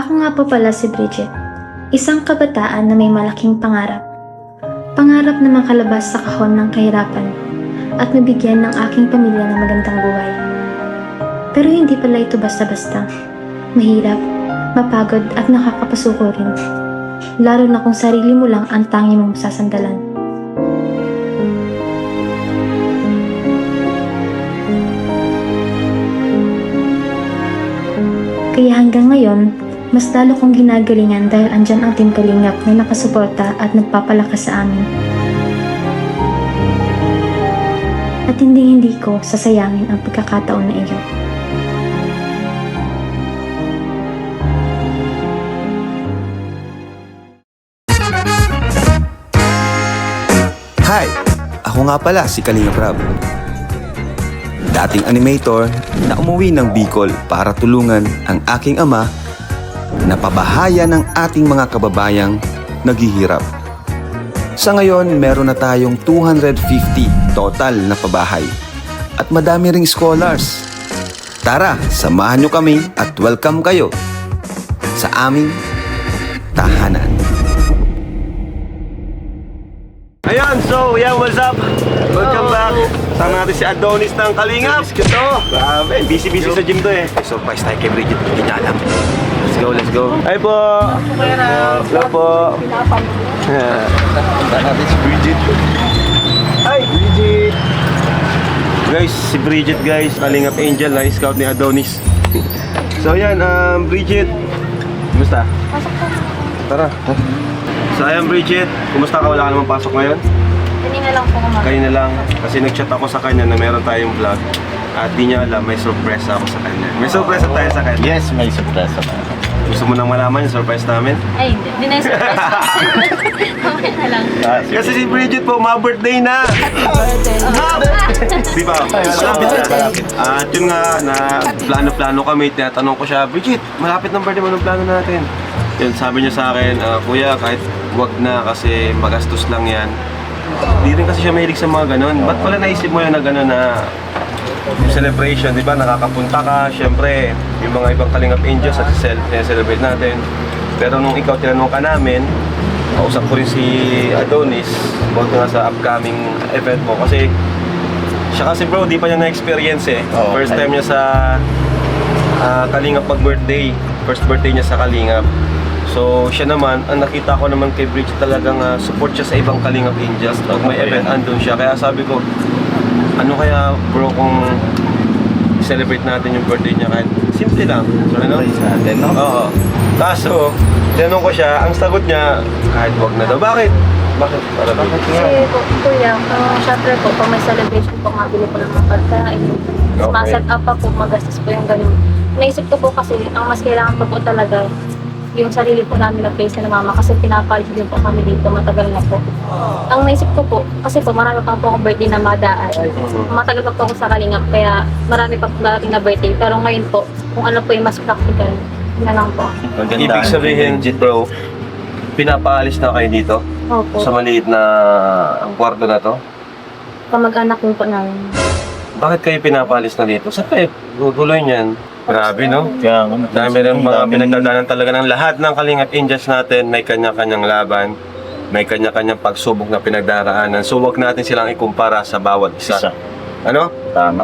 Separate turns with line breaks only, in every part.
Ako nga po pala si Bridget, isang kabataan na may malaking pangarap. Pangarap na makalabas sa kahon ng kahirapan at mabigyan ng aking pamilya ng magandang buhay. Pero hindi pala ito basta-basta. Mahirap, mapagod at nakakapasuko rin. Lalo na kung sarili mo lang ang tanging mong sasandalan. Kaya hanggang ngayon, mas lalo kong ginagalingan dahil andyan ang Team Kalingap na nakasuporta at nagpapalakas sa amin. At hindi ko sasayangin ang pagkakataon na iyon.
Hi! Ako nga pala si Kalinga Prab. Dating animator na umuwi ng Bicol para tulungan ang aking ama na pabahaya ng ating mga kababayang naghihirap. Sa ngayon, meron na tayong 250 total na pabahay at madami ring scholars. Tara, samahan nyo kami at welcome kayo sa aming tahanan.
Ayan, so, what's up? Welcome back. Sama natin si Adonis ng Kalingap. Grabe, busy-busy sa gym to eh.
Surprise tayo kay Bridget, hindi niya alam.
Let's go. Ay po. Hello po.
Punta natin si Bridget.
Hi, Bridget. Guys, si Bridget guys, Kalingap Angel, na scout ni Adonis. So yan, Bridget. Kumusta?
Pasok po.
Tara. So ayan Bridget, kumusta ka? Wala ka namang pasok ngayon?
Kanina lang po kumain.
Kanina lang, kasi nag-chat ako sa kanya na meron tayong vlog. At di niya alam, may surprise ako sa kanya. May surprise tayo sa kanya.
Yes, may surprise ako.
Gusto mo nang malaman yung surprise namin?
Ay, hindi. Hindi na yung surprise. Mamaya na lang.
Kasi si Bridget po, ma-birthday na! Di ba? At yun nga, na plano-plano kami, tinatanong ko siya, Bridget, malapit ng birthday mo, anong plano natin? Yun, sabi niya sa akin, Kuya, kahit wag na kasi magastos lang yan. Hindi rin kasi siya mahilig sa mga ganon. Ba't pala naisip mo yun na gano'n na celebration, di ba? Nakakapunta ka, syempre, yung mga ibang Kalingap Angels at celebrate natin. Pero nung ikaw tinanong ka namin, kausap ko rin si Adonis about nga sa upcoming event mo. Kasi siya kasi bro, di pa niya na-experience eh. First time niya sa Kalingap mag-birthday. First birthday niya sa Kalingap. So siya naman, ang nakita ko naman kay Bridget talagang support siya sa ibang Kalingap Angels. Pag may event, andun siya. Kaya sabi ko, ano kaya bro kung celebrate natin yung birthday niya kahit simple lang. Ano?
Natin, no?
Oo. Kaso, tinanong ko siya, ang sagot niya, kahit wag na daw. Bakit? Bakit? Para bakit nga?
Kasi po, kuya, syempre po, pag may celebration po, mabili po ng mga pagkain.
Okay.
Ma-set up pa po, magastos po yung ganun. Naisip ko po kasi, ang mas kailangan pa po talaga, yung sarili po namin na place na mama kasi pinapalit din po kami dito, matagal na po. Ang naisip ko po, kasi po marami pa po akong birthday na madaan. Matagal pa po ako sa Kalingap, kaya marami pa po darating na birthday. Pero ngayon po, kung ano po yung mas practical, na lang po.
Ibig sabihin, bro, pinapaalis na kayo dito?
Opo.
Sa maliit na kwarto na to?
Kamag-anak po namin.
Bakit kayo pinapaalis na dito? Saan kayo guguloy niyan? Grabe, no?
Kaya,
Dami rin mga pinagdadaanan talaga ng lahat ng Kalingap Angels natin. May kanya-kanyang laban. May kanya-kanyang pagsubok na pinagdaraanan. So, huwag natin silang ikumpara sa bawat isa. Ano?
Tama.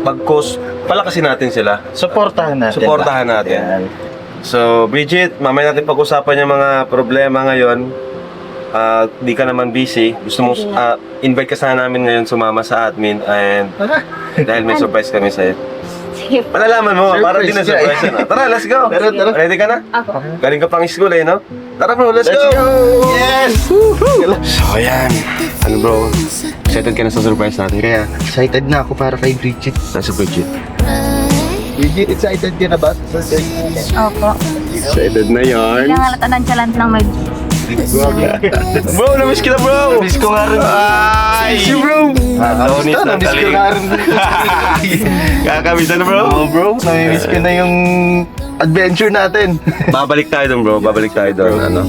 Pagkos, palakasin natin sila.
Supportahan natin.
Supportahan natin.
Yan.
So, Bridget, mamaya natin pag-usapan yung mga problema ngayon. Di ka naman busy. Gusto mong invite ka sana namin ngayon sumama sa admin and dahil may surprise kami sa'yo.
Sige po.
Malalaman mo, para din na surprise na. Tara, let's go!
Tara.
Ready ka na?
Ako.
Galing ka pang school eh, no? Tara bro, let's go!
Yes!
So, ayan. Ano bro? Excited ka na sa surprise natin?
Kaya, excited na ako para kay Bridget.
Nasa Bridget.
Bridget, excited ka na ba?
Opo.
Excited na yarn.
Kailangan natanan siya lang ng mag...
Bro, namiss kita bro!
Miss ko nga rin.
Ay! Si bro! Adonis na
Miss ko nga rin.
Kakamiss na bro?
Oo bro, nami-miss ko na yung adventure natin.
Babalik tayo doon bro, babalik tayo doon. Ano?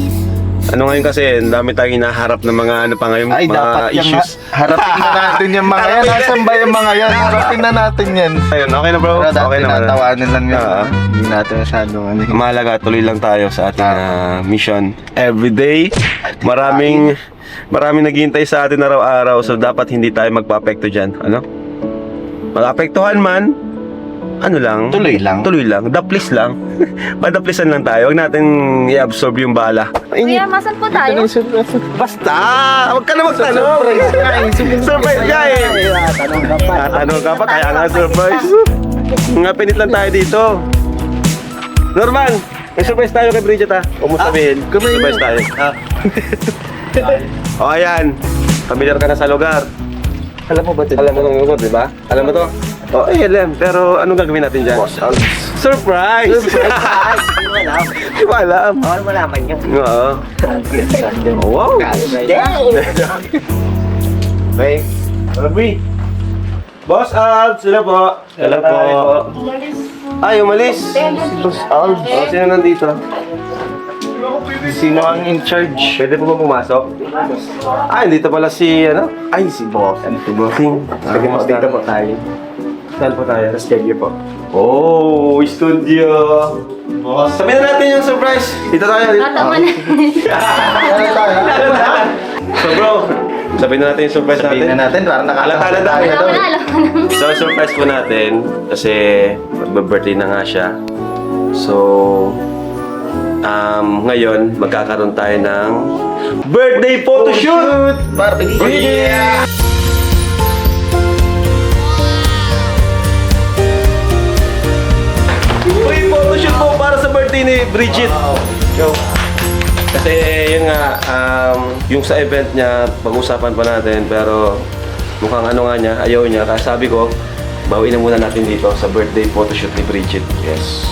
Ano ngayon kasi, ang dami tayong hinaharap ng mga ano pa ngayon,
Ay,
mga
dapat yung
issues.
harapin na natin yung mga yan. Nasaan ba yung mga yan? Harapin na natin yan.
Ayun, okay na bro.
Pero dati
Okay naman.
tinatawanan lang yan.
Oo.
Hindi natin masyadong ano.
Mahalaga, tuloy lang tayo sa ating mission. Everyday, maraming naghihintay sa atin araw-araw, so dapat hindi tayo magpa-apekto dyan. Ano? Mag-apektuhan man, ano lang?
Tuloy lang.
Tuloy lang. Daplis lang. Padaplisan lang tayo. Huwag natin i-absorb yung bala.
Kuya, masan po tayo?
Basta! Huwag ka na magtanong! Surprise ka eh! Tatanong ka pa, kaya nga surprise. Nga pinit lang tayo dito. Norman! May surprise tayo kay Bridget ha. Huwag mo sabihin. Surprise tayo. O ayan. Familiar ka na sa lugar.
Alam mo ba ito?
Alam mo itong lugar, di ba? Alam mo to? O, alam. Pero anong gagawin natin dyan? Surprise! Di mo alam.
Bawal mo naman yun.
Oo. Wow! Okay. Bobby. Boss Alb, sila po. Sila po. Ay, umalis.
Boss Alv.
Oh, sino nandito?
Sino ang in charge?
Pwede po ba pumasok? Ay, dito pala si, ano?
Ay, si Boss.
Si Bossing.
Sige mo, dito po tayo.
Saan po tayo?
Sa studio po.
Oh, studio.
Boss.
Sabihin na natin yung surprise. Dito tayo. Dito.
Tama na.
So bro, sabihin na natin yung surprise
Sabihin na natin, parang
Halata na
tayo.
Alam ko na, alam ko na.
So, surprise po natin kasi magbe-birthday na nga siya. So, ngayon, magkakaroon tayo ng birthday photoshoot!
Yeah!
Free photoshoot po para sa birthday ni Bridget. Kasi yun nga, yung sa event niya, pag-usapan pa natin, pero mukhang ano nga niya, ayaw niya. Kaya sabi ko, bawiin na muna natin dito sa birthday photoshoot ni Bridget. Yes.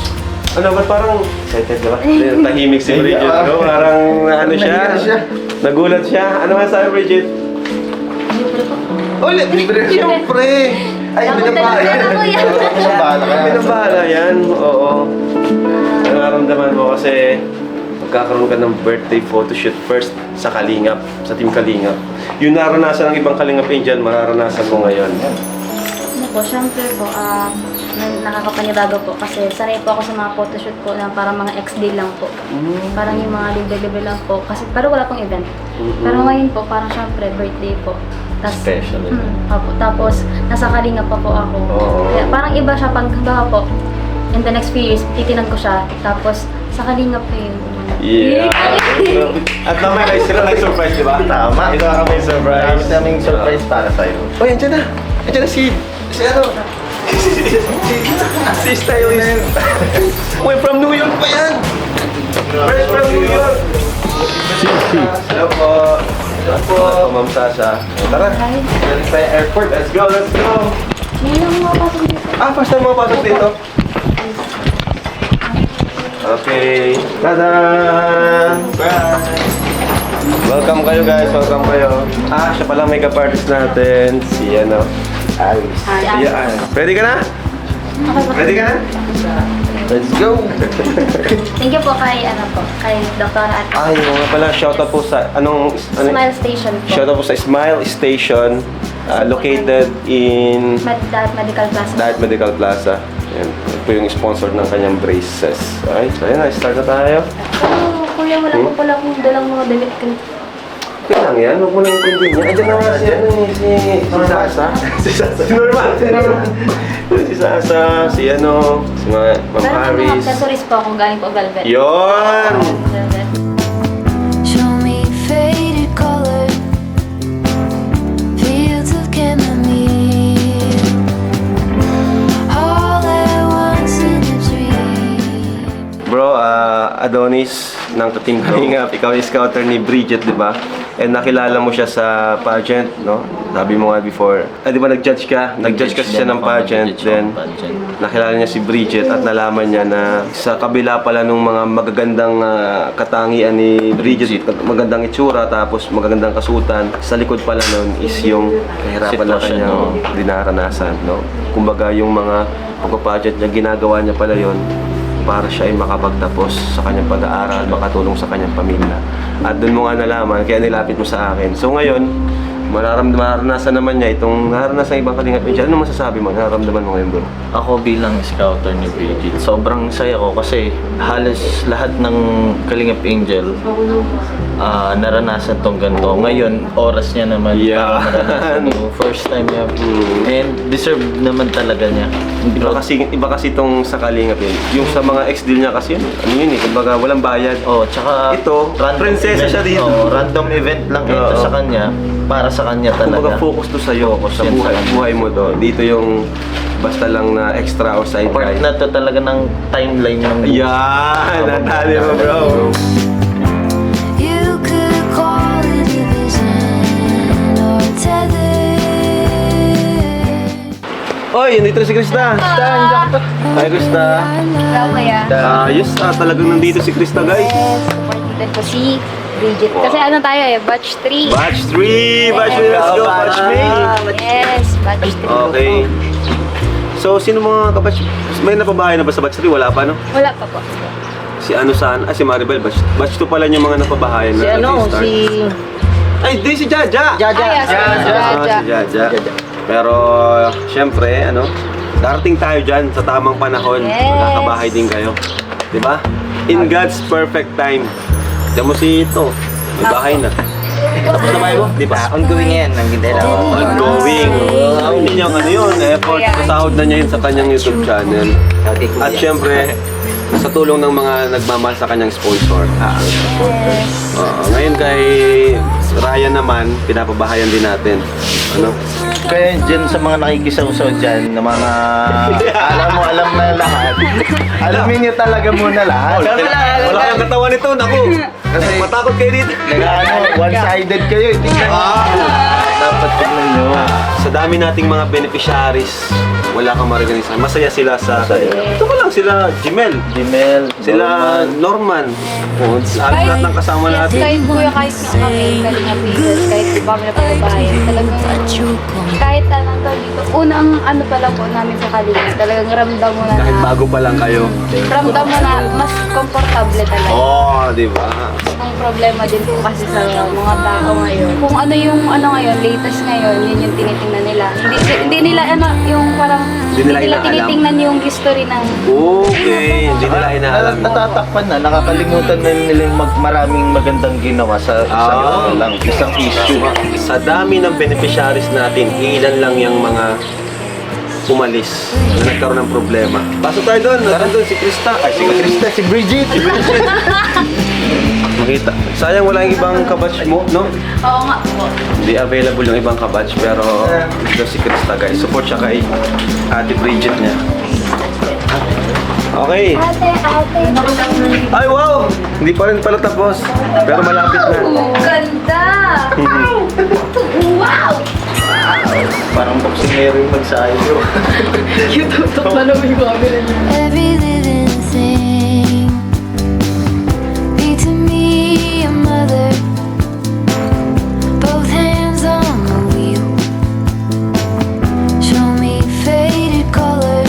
Ano ba, parang excited ba? Tahimik si Bridget. No? Parang ano siya, nagulat siya. Ano nga sabi Bridget? Ulit! Siyempre! Ay,
Dapat
binabahala.
talaga na, kuya.
Binabahala yan, oo. Nararamdaman ko kasi magkakaroon ka ng birthday photoshoot first sa Kalingap, sa Team Kalingap. Yung naranasan ng ibang Kalingap Angel, mararanasan ko ngayon.
Ano po, syempre po, nakakapanibago po kasi sanay po ako sa mga photoshoot po na parang mga XD lang po. Parang yung mga libre-libre lang po kasi pero wala pong event. Pero ngayon po, parang syempre birthday po.
Special.
Tapos, nasa Kalinga pa po ako.
Oo.
Kaya parang iba siya pag halimbawa po, in the next few years, titinan ko siya. Tapos, sa Kalinga po yun.
Yeah. At naman guys, sila nag-surprise, di ba?
Tama.
Ito ang kami surprise.
Marami naming surprise para sa'yo.
Oh, yan dyan na. Yan dyan na si ano? Si Stylist. Uy, from New York pa yan. Fresh from New York. Hello po. Hello po. Ma'am Sasha. Tara. Galing sa airport. Let's go, let's go.
Ngayon lang mga pasok dito.
First time mo pasok dito? Okay. Tada! Welcome kayo guys, welcome kayo. Siya pala makeup artist natin. Si ano? Alice. Yeah. Ready ka na? Ready ka na? Let's go!
Thank you po kay, kay Dr. At
Ay, mga pala, shoutout po sa,
Smile Station po.
Shoutout po sa Smile Station, located in
Diet Medical Plaza.
Diet Medical Plaza. Yan. Ito po yung sponsor ng kanyang braces. Okay, so ayan na, start na tayo.
Oh, kuya, wala po pala akong dalang mga damit ko.
Okay lang yan, huwag mo nang intindihin yan. Andiyan na nga si, si Sasa. Si Sasa. Si Norman. Si Sasa, si ano, si Ma'am
Pero may mga
Harris.
accessories po akong galing po Velvet.
Yun!
Velvet.
Show me faded color, fields of chamomile, all at once in a dream.
Bro, Adonis ng Team Kalingap, ikaw yung scouter ni Bridget, di ba? And nakilala mo siya sa pageant, no? Sabi mo nga before. Di ba nag-judge ka? Nag-judge kasi siya ng pageant. Then, nakilala niya si Bridget at nalaman niya na sa kabila pala nung mga magagandang katangian ni Bridget, magandang itsura, tapos magagandang kasutan, sa likod pala nun is yung kahirapan na kanyang dinaranasan, no? Kumbaga yung mga pagpapageant niya, ginagawa niya pala yon para siya ay makapagtapos sa kanyang pag-aaral, makatulong sa kanyang pamilya. At doon mo nga nalaman, kaya nilapit mo sa akin. So ngayon, mararanasan naman niya itong naranasan ibang Kalingap Angel. Ano masasabi mo? Nararamdaman mo ngayon, bro?
Ako bilang scouter ni Bridget, sobrang saya ko kasi halos lahat ng Kalingap Angel naranasan tong ganito. Ngayon, oras niya naman
Yeah.
para maranasan yung first time niya. And deserve naman talaga niya.
Iba kasi itong sa Kalingap yun. Yung sa mga ex-deal niya kasi yun, ano yun eh, kumbaga walang bayad.
Oh, tsaka
Ito, prinsesa siya dito.
Oh, random event lang ito
Oo.
sa kanya. Para sa kanya
Kumbaga
talaga.
focus to sa'yo,
Focus
sa
yan sa kanya.
buhay mo to. Dito yung basta lang na extra o side
Part
guy.
na to talaga ng timeline ng
Yan! Natali mo, bro.
You could call it division or tether.
Oy, nandito si Krista. Hi, Krista.
Hello, kuya.
Ayos, talagang nandito si Krista, guys.
Yes, supported ko si Bridget. Kasi ano tayo eh, batch 3.
Batch 3! Batch 3, let's go, batch mate!
Yes, batch 3.
Okay. So, sino mga kabatch? May napabahay na ba sa batch 3? Wala pa, no?
Wala pa po.
Si ano saan? Si Maribel. Batch 2 pala yung mga napabahayan na nag-start. Ay, di si Jaja!
Ah, yes,
Si Jaja. Pero, syempre, darating tayo dyan sa tamang panahon.
Yes.
Magkakabahay din kayo. Diba? In God's perfect time. Diyan mo si ito. May bahay na. Tapos na bahay mo? Di ba?
Ongoing yan, naghintay lang ako.
Ongoing. Hindi niya yun. Effort. Kasahod na niya yun sa kanyang YouTube channel. At syempre, sa tulong ng mga nagmamahal sa kanyang sponsor. Ngayon kay Ryan naman, pinapabahayan din natin.
Kaya dyan sa mga nakikisaw-saw dyan, na mga alam na lahat.
Alamin niyo talaga muna lahat.
Wala kang katawan nito, naku. Kasi matakot kayo dito.
One-sided kayo. Tingnan niyo.
Dapat tignan nyo.
Sa dami nating mga beneficiaries, wala kang maririnig. Masaya sila sa... Ito ko lang sila, Jimel.
Jimel,
Sila Norman. Lahat ng kasama
Yes,
natin.
kahit kuya, kahit nga kami, Kalingap Angels, kahit di ba kami napapabayan, talagang kahit anong tawag dito, unang ano pa lang po namin sa Kalingap, talagang ramdam mo na
Kahit bago pa lang kayo.
ramdam mo na mas komportable talaga.
Di ba?
Ang problema din po kasi sa mga tao ngayon. Kung ano yung ngayon, latest ngayon, yun yung tinitingnan nila. Hindi nila yung parang
Hindi nila inaalam.
tinitingnan yung history ng
Okay, hindi nila inaalam.
natatakpan na, nakakalimutan na nila yung maraming magandang ginawa sa ano lang, isang issue.
Sa dami ng beneficiaries natin, ilan lang yung mga umalis na nagkaroon ng problema. Pasok tayo doon. Nandun si Krista. Ay, si Krista.
Si Bridget.
Makita. Sayang wala yung ibang kabatch mo, no?
Oo nga po.
Hindi available yung ibang kabatch, pero ito si Krista, guys. Support siya kay Ate Bridget niya. Okay.
Ate.
Ay, wow! Hindi pa rin pala tapos. Pero malapit na.
Ganda! Wow!
Parang boksingero yung magsayo.
Every living thing. Be to me a mother. Both hands on the wheel. Show me faded color.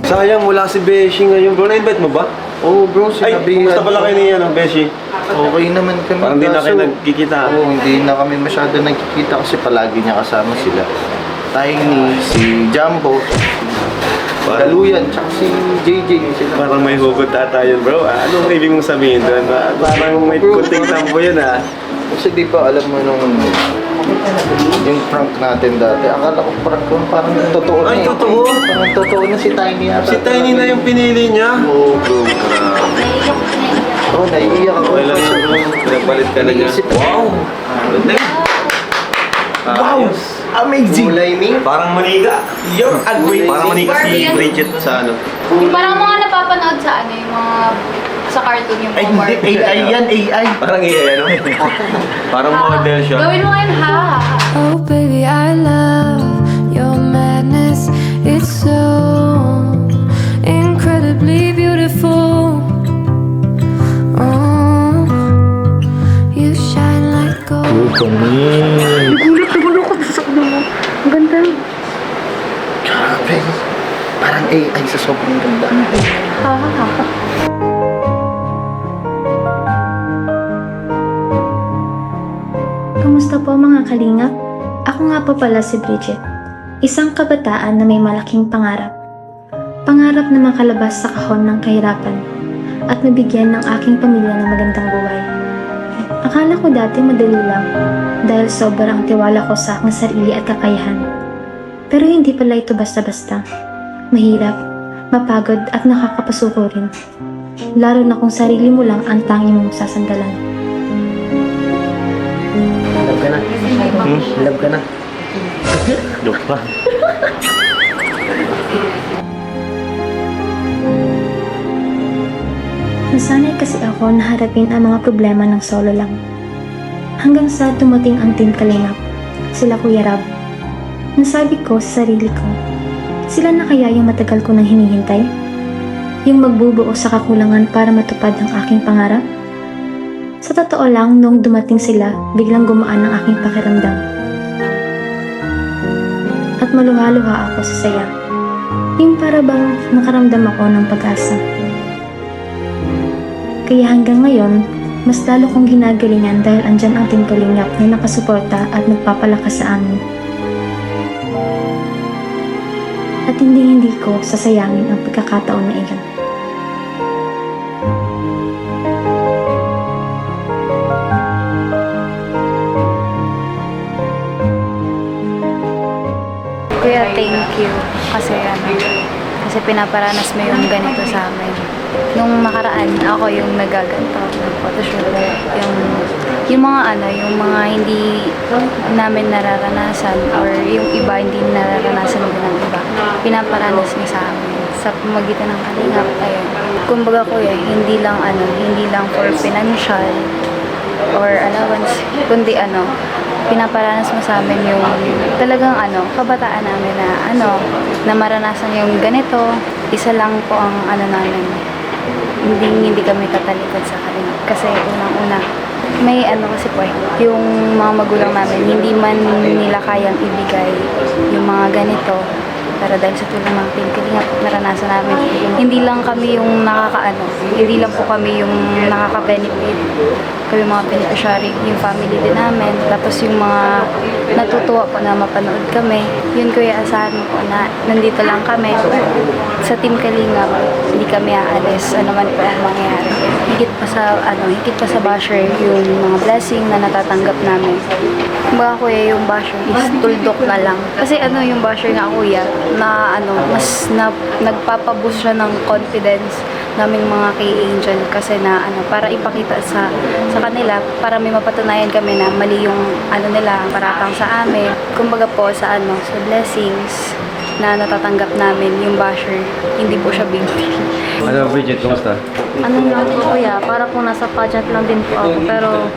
Sayang, wala si Beshi ngayon. Bro, na-invite mo ba?
Oh bro,
Ay,
sinabihan.
kumusta pala kayo ni Beshi?
Okay naman kami.
Parang di na kayo
kaso-
nagkikita.
Oo, hindi na kami masyado nagkikita kasi palagi niya kasama sila. Tiny, si Jumbo, Daluyan, tsaka si JJ. Sila.
Parang may hugot ata yun, bro. Anong ibig mong sabihin doon? Parang may kunting tampo yun, ah.
Kasi di ba alam mo nung yung prank natin dati, akala ko prank ko parang totoo na.
Ay,
eh.
totoo?
Parang totoo na si Tiny yata.
Si Tiny na yung pinili niya.
Oo, bro. Oo, naiiyak ako.
Okay lang yun, bro. Pinagpalit ka na niya.
Iniisip ko.
Wow!
Wow! Amazing! Kulay ni?
Parang maniga.
You're a great
Parang maniga si Bridget sa ano.
Parang mga napapanood sa yung mga sa cartoon yung
Ay,
Omar.
hindi. AI yan, AI.
Parang ano? Parang model siya.
Gawin mo ngayon, ha?
Oh, baby, I love your madness. It's so incredibly beautiful. Oh, you shine like gold.
Ang ganda.
Grabe. Parang AI sa sobrang ganda.
Kamusta po mga kalingap? Ako nga po pala si Bridget, isang kabataan na may malaking pangarap. Pangarap na makalabas sa kahon ng kahirapan at mabigyan ng aking pamilya ng magandang buhay. Akala ko dati madali lang dahil sobrang tiwala ko sa aking sarili at kakayahan. Pero hindi pala ito basta-basta. Mahirap, mapagod at nakakapasuko rin. Lalo na kung sarili mo lang ang tanging mong sasandalan.
Love ka na. Love ka na.
Joke pa.
Nasanay kasi ako na harapin ang mga problema ng solo lang. Hanggang sa dumating ang Team Kalingap, sila Kuya Rab. Nasabi ko sa sarili ko, sila na kaya yung matagal ko nang hinihintay? Yung magbubuo sa kakulangan para matupad ang aking pangarap? Sa totoo lang, nung dumating sila, biglang gumaan ang aking pakiramdam. At maluha-luha ako sa saya. Yung para bang nakaramdam ako ng pag-asa. Kaya hanggang ngayon, mas lalo kong ginagalingan dahil andyan ang Team Kalingap na nakasuporta at nagpapalakas sa amin. At hindi ko sasayangin ang pagkakataon na iyon.
Kuya, thank you. Kasi pinaparanas mo yung ganito sa amin. Nung nakaraan, ako yung nagaganto ng photoshoot. Yung mga hindi namin nararanasan or yung iba hindi nararanasan din ng iba. Pinaparanas niya sa amin. Sa pamagitan ng Kalingap, ayun. Kumbaga kuya, hindi lang for financial or allowance, kundi pinaparanas mo sa amin yung talagang kabataan namin na maranasan yung ganito. Isa lang po ang namin. Hindi kami tatalikod sa Kalingap. Kasi unang-una, may kasi po yung mga magulang namin, hindi man nila kayang ibigay yung mga ganito. Pero dahil sa tulong ng Team Kalingap, naranasan namin. Hindi lang kami yung hindi lang po kami yung nakaka-benefit. Kami mga beneficiary, yung family din namin. Tapos yung mga natutuwa po na mapanood kami. Yun kuya, asahan mo po na nandito lang kami. Sa Team Kalingap, hindi kami aalis. Ano man po ang mangyayari. Higit pa sa basher, yung mga blessing na natatanggap namin. Kumbaga kuya, yung basher is tuldok na lang. Kasi yung basher nga kuya, mas nagpapaboost siya ng confidence naming mga kay Angel kasi para ipakita sa kanila, para may mapatunayan kami na mali yung nila paratang sa amin. Kumbaga po sa blessings na natatanggap namin, yung basher, hindi po siya big deal.
Bridget, kumusta?
Lang po kuya, para po nasa pageant lang din po ako, pero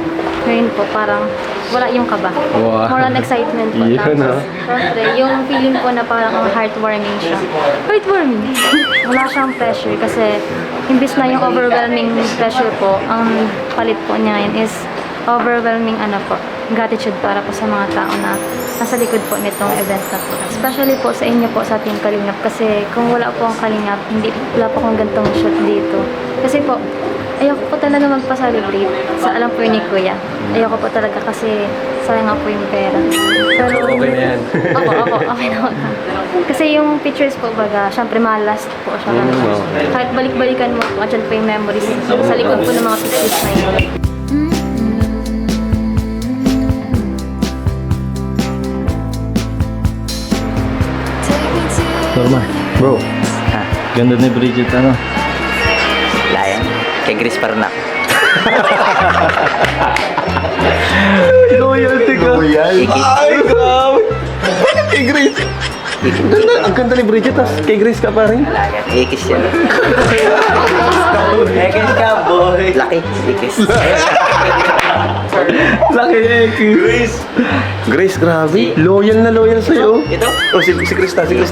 ngayon po parang wala yung kaba.
Wow.
More on excitement po.
Yun,
Tapos, syempre, yung feeling po na parang heartwarming siya. Heartwarming! Wala siyang pressure kasi imbis na yung overwhelming pressure po, ang palit po niya ngayon is overwhelming gratitude para po sa mga tao na nasa likod po nitong event na po. Especially po sa inyo po sa Team Kalingap kasi kung wala po ang Kalingap, wala po akong gantong shoot dito. Kasi po, ayoko po talaga magpa-celebrate sa alam po ni Kuya. Ayoko po talaga kasi sayang nga po yung pera. Pero,
Okay na yan.
okay na ako. Kasi yung pictures po syempre last po siya.
Okay.
Kahit balik-balikan mo, andyan po yung memories sa likod po ng mga pictures na yun.
Norma, bro. Ganda ni Bridget,
Layan. Kay Grace Parnak.
Loyalty ka.
Ikis.
Ay, grabe. Bakit kay Grace? Ang ganda ni Bridget, kay Grace ka pa rin.
Ikis yan. Ikis ka, boy. Laki. Ikis.
Laki Grace. Grace, grabe. Loyal na loyal sa'yo.
Ito?
Oh, si Krista.
Ikis.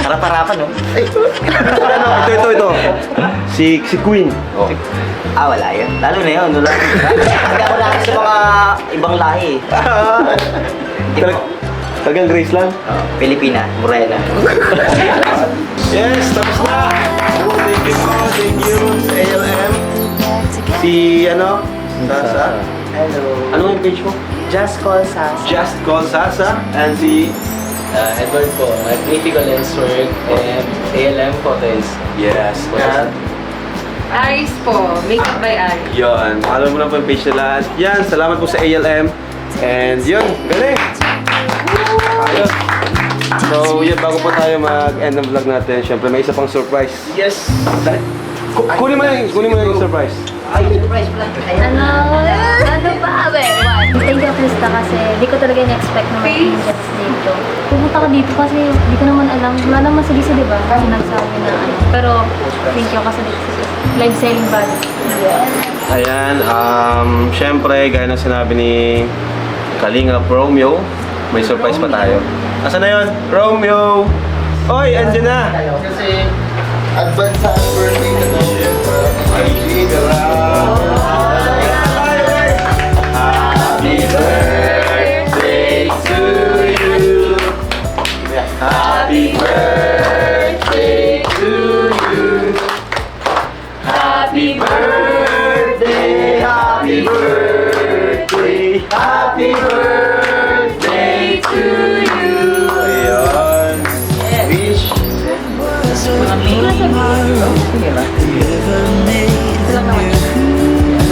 Harap-harapan, no?
Ito. Si Queen. Oh.
Wala yan. Lalo na yun. Wala. Hindi ako laki sa mga ibang lahi. Hindi ko.
Tagang Grace lang?
Pilipina, Morena.
Yes, tapos na! Thank you po, thank you sa ALM. Si ano? Sasa.
Hello.
Ano yung page mo?
Just call Sasa.
Just Call Sasa. And si...
Edward po, my critical work and ALM po is
Yes. And...
Aris po, Makeup by Aris.
Yun. Follow mo na po yung page nila. Yan, salamat po sa ALM. And yun, galing! Ayos. So, yun, bago po tayo mag-end ng vlog natin, syempre may isa pang surprise.
Yes!
Kunin mo na yung surprise.
Ano ba? Thank you, Krista, kasi di ko talaga na-expect na mag-ingest dito. Pumunta ka dito kasi di ko naman alam. Wala naman sa Lisa, di ba? Kasi nagsabi na ano. Pero thank you kasi live selling bag.
Ayan, syempre, gaya ng sinabi ni Kalingap Romeo, may surprise pa tayo. Asan na yun? Romeo! Oy, andyan na!
Kasi advance sa birthday na to.
Happy birthday to you. Happy birthday to you. Happy birthday, happy birthday, happy birthday to you. Ayun. Wish.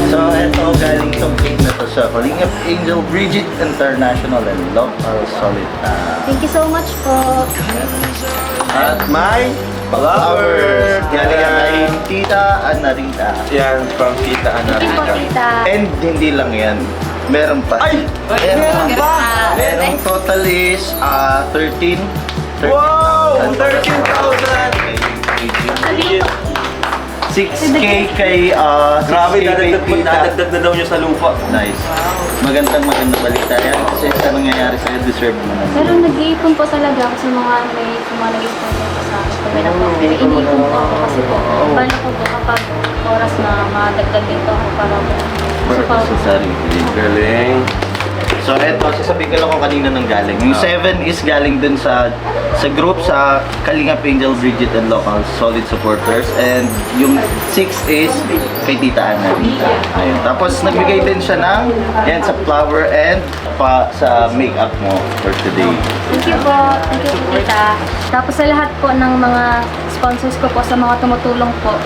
So, ito galing tong cake na to sa Kalingap Angel Bridget International and Local Solid.
Thank you so much po.
At my
Flower!
flower.
Galing yan kay Tita Anarita.
Yan, from Tita
Thank you po,
Anarita.
tita.
And hindi lang yan. Meron pa.
Ay!
Meron pa!
Ah,
Merong total is 13.
Wow! 13,000!
6K kay
Grabe,
6K kay Tita.
dadagdag na daw niya sa lupa.
Nice. Magandang balita yan. Kasi sa nangyayari sa'yo, deserve mo na.
Pero nag-iipon po talaga ako sa mga nag-iipon po sa akin. Pag may nakuha, iniipon po ako kasi po. Bala ko po kapag oras na madagdag dito ako para po.
Sa sarili.
Galing.
So eto, sasabihin ko lang kung kanina nang galing. Yung 7 is galing dun sa group sa Kalingap Angel Bridget and Local Solid Supporters. And yung 6 is kay Tita Ana. Ayun. Tapos nagbigay din siya ng yan sa flower and pa sa makeup mo for today.
Thank you po. Thank you po, tita. Tapos sa lahat po ng mga sponsors ko po, sa mga tumutulong po.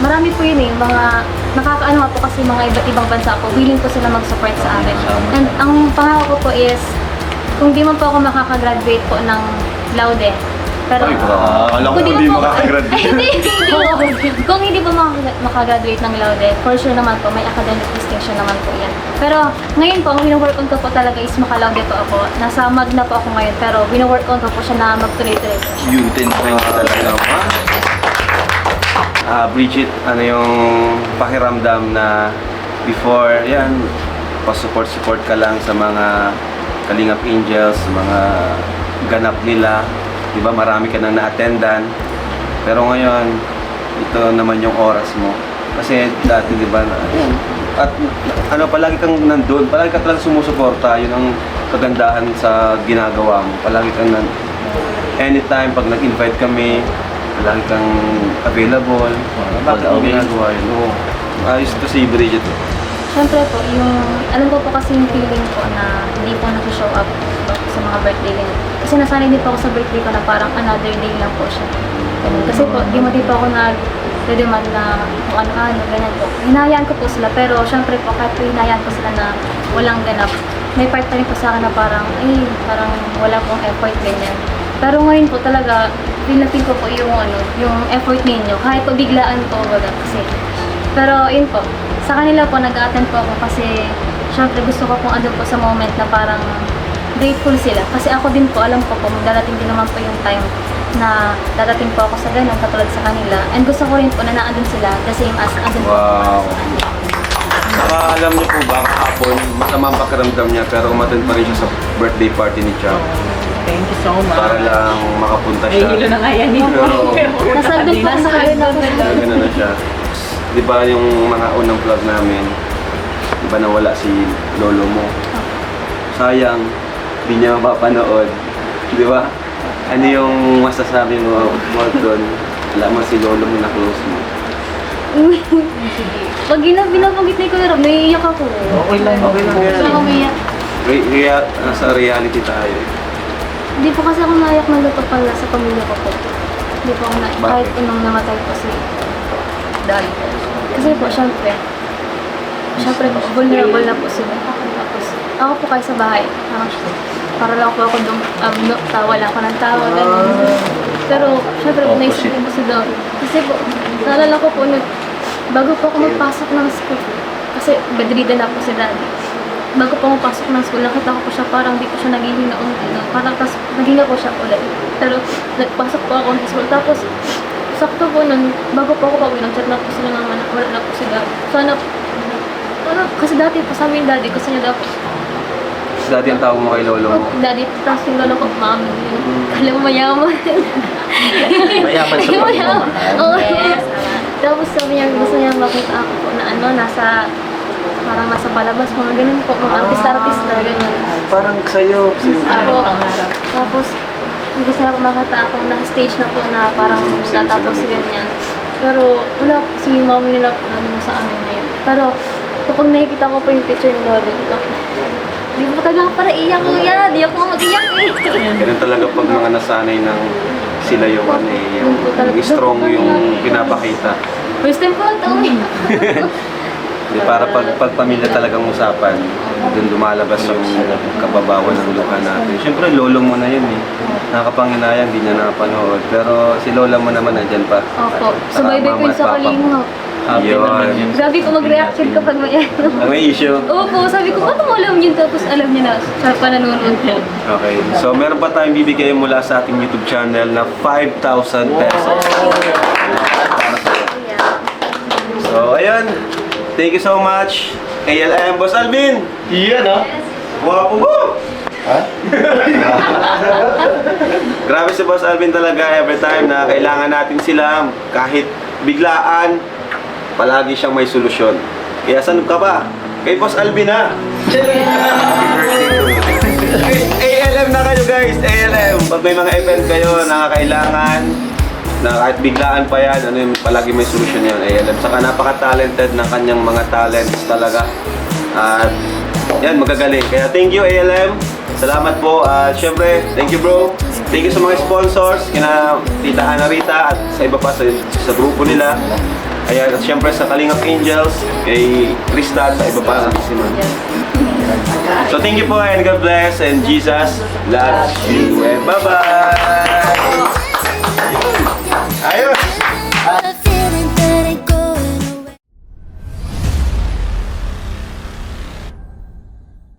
Marami po yun eh, mga nakakaano nga po kasi mga iba't ibang bansa po, willing po sila mag-support sa akin. And ang pangako ko po is, kung di man po ako makakagraduate po ng Laude, pero
alam ko
kung
hindi
man po-
makakagraduate.
Hindi. Kung hindi po makagraduate ng Laude, for sure naman po, may academic distinction naman po yan. Pero ngayon po, ang wino-work on ko po talaga is makalaude po ako. Nasa Magna po ako ngayon, pero wino-work on ko po siya na magtuloy-tuloy po siya.
Yung 10 points talaga.
Bridget, ano yung pakiramdam na before, yan, pa-support ka lang sa mga Kalingap Angels, sa mga ganap nila, di ba, marami ka nang na-attendan, pero ngayon, ito naman yung oras mo. Kasi dati, di ba, yan, at ano, palagi kang nandun, palagi ka talagang sumusuporta, yun ang kagandahan sa ginagawa mo, palagi kang anytime, pag nag-invite kami, palagi kang available. Bakit mo ginagawa yun? Oo. Ayos to si Bridget.
Siyempre po, yung, alam ko po kasi yung feeling ko na hindi po nag-show up po sa mga birthday ganyan. Kasi nasanay din po ako sa birthday ko na parang another day lang po siya. Ganun. Kasi po, di mo din po ako nag-demand na kung ano-ano, ganyan po. Hinahayaan ko po sila, pero siyempre po, kahit po hinahayaan ko sila na walang ganap, may part pa rin po sa akin na parang, parang wala pong effort, ganyan. Pero ngayon po talaga, feel ko po yung yung effort ninyo. Kahit po biglaan po, baga kasi. Pero yun po, sa kanila po nag-attend po ako kasi syempre gusto ko pong andun po sa moment na parang grateful sila. Kasi ako din po, alam ko po, magdadating din naman po yung time na dadating po ako sa ganun, katulad sa kanila. And gusto ko rin po na naandun sila, the same as andun po
Wow.
ako sa kanila.
Saka alam niyo po ba, kahapon, masama ang pakiramdam niya, pero umattend pa rin siya sa birthday party ni Chuck.
Thank you so much.
Para lang makapunta
Ay,
siya.
hilo na nga yan.
Pero,
Nasaldun po sa kanila po.
Ganun na siya. Di ba yung mga unang vlog namin, di ba nawala si lolo mo? Sayang, di niya mapapanood. Di ba? Ano yung masasabi mo doon? Alam mo si lolo mo na close mo.
Pag binabanggit ni Kuya Rob, naiiyak ako.
Okay lang yan.
Saan ako umiiyak?
Nasa reality tayo.
Hindi po kasi ako naiyak ng luto pala sa pamilya ko po. Hindi po ako naiyak.
Bakit?
Kahit nung namatay po si Dad. Kasi po, syempre po, vulnerable na po sila. Tapos, ako po kayo sa bahay. Para lang po ako tawa lang ako ng tawa, ganyan. Pero, syempre po, naisip ko si Dad. Kasi po, naalala ko po, bago po ako magpasok ng school, kasi bedridden na po si Daddy. Bago po ako magpasok ng school, nakita ko po siya, parang di po siya naghihinga ulit. Parang tas naghinga po siya ulit. Pero, nagpasok po ako ng school. Tapos, sakto po nun, bago po ako pauwi, nag-chat na po sila ng anak, wala na po si Daddy. Sana, kasi dati po sa amin, Daddy, gusto niya daw po.
Dati ang tawag mo kay lolo mo.
Daddy, tapos yung lolo ko, Mami. Alam mo, mayaman.
Mayaman sa pagmamahal.
Oo. Tapos sabi niya, gusto niya makita ako po na nasa, parang nasa palabas, mga ganun po, mga artist-artista, ganyan.
Parang sa'yo.
Ako, tapos, gusto niya makita ako na stage na po na parang natapos ganyan. Pero wala po, si mami nila po sa amin ngayon. Pero kapag nakikita ko po yung picture ni Lolo, di mo talaga para iyak kuya, di ako mag-iyak eh.
Ganun talaga pag mga nasanay ng sila yung yung strong yung pinapakita.
First time po ang taon eh.
Di para pag pamilya talagang usapan, doon lumalabas yung kababawan ng luha natin. Siyempre, lolo mo na yun eh. Nakakapanginayang, hindi niya nakapanood. Pero si lola mo naman nandyan pa.
Opo, subaybay ko yun sa Kalingap.
Happy naman yun.
Grabe ko mag-reaction kapag may
May issue.
Opo, sabi ko, paano mo alam yun? Tapos alam niya na, sa pananonood niya.
Okay. So, meron pa tayong bibigay mula sa ating YouTube channel na 5,000 pesos. So, ayun. Thank you so much. ALM, Boss Alvin!
Iyan ah.
Wapo mo! Ha? Grabe si Boss Alvin talaga. Every time na kailangan natin sila, kahit biglaan, palagi siyang may solusyon. Kaya saan ka ba? Kay Boss Alvin ha! ALM na kayo guys! ALM! Pag may mga event kayo na kailangan, na kahit biglaan pa yan, ano yung palagi may solusyon yan, ALM. Saka napaka-talented ng kanyang mga talents talaga. At yan, magagaling. Kaya thank you ALM. Salamat po. At syempre, thank you bro. Thank you sa mga sponsors, kina Tita Ana Rita at sa iba pa sa grupo nila. Ayan, at syempre sa Kalingap Angels, kay Krista at sa iba pa si Man. So thank you po and God bless and Jesus loves you and bye-bye!